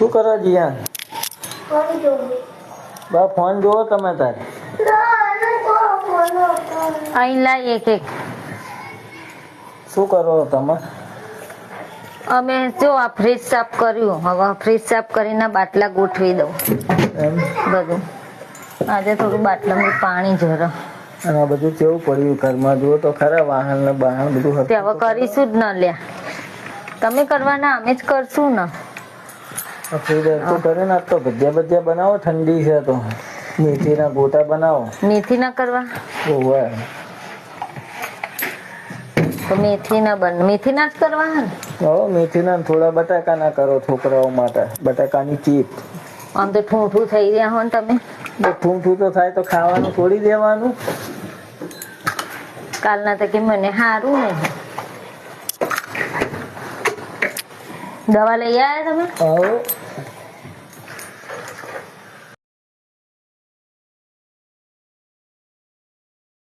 શું કરો જીયા? બા ફોન જોવો તમે તારે. અહીં લાય એક એક. શું કરો તમે? અમે જો આ ફ્રીજ સાફ કર્યું. હવે ફ્રીજ સાફ કરીને બાટલા ગોઠવી દઉં એમ બધું. આજે થોડું બાટલામાં પાણી જરા. અને આ બધું કેવું પડ્યું ઘરમાં? જુઓ તો ખરા, વાહન ને બહાન બધું તે હવે કરીશું જ ન લ્યા. તમે કરવાના, અમે જ કરશું ને. તો કરે ને. તો ભજીયા બનાવો, ઠંડી છે તો મેથીના ગોટા બનાવો. મેથી ના કરવા? ઓવે. તો મેથી ના જ કરવા ને. હવે મેથીના થોડા બટાકાના કરો છોકરાઓ માટે. બટાકાની ચીપ. આમ તો ઠૂંઠું થઈ રહ્યા હો ને તમે. ઠૂંઠું તો થાય તો ખાવાનું છોડી દેવાનું. કાલના તો કે મને સારું ને. દવા લઈ આવ્યા તમે? હવે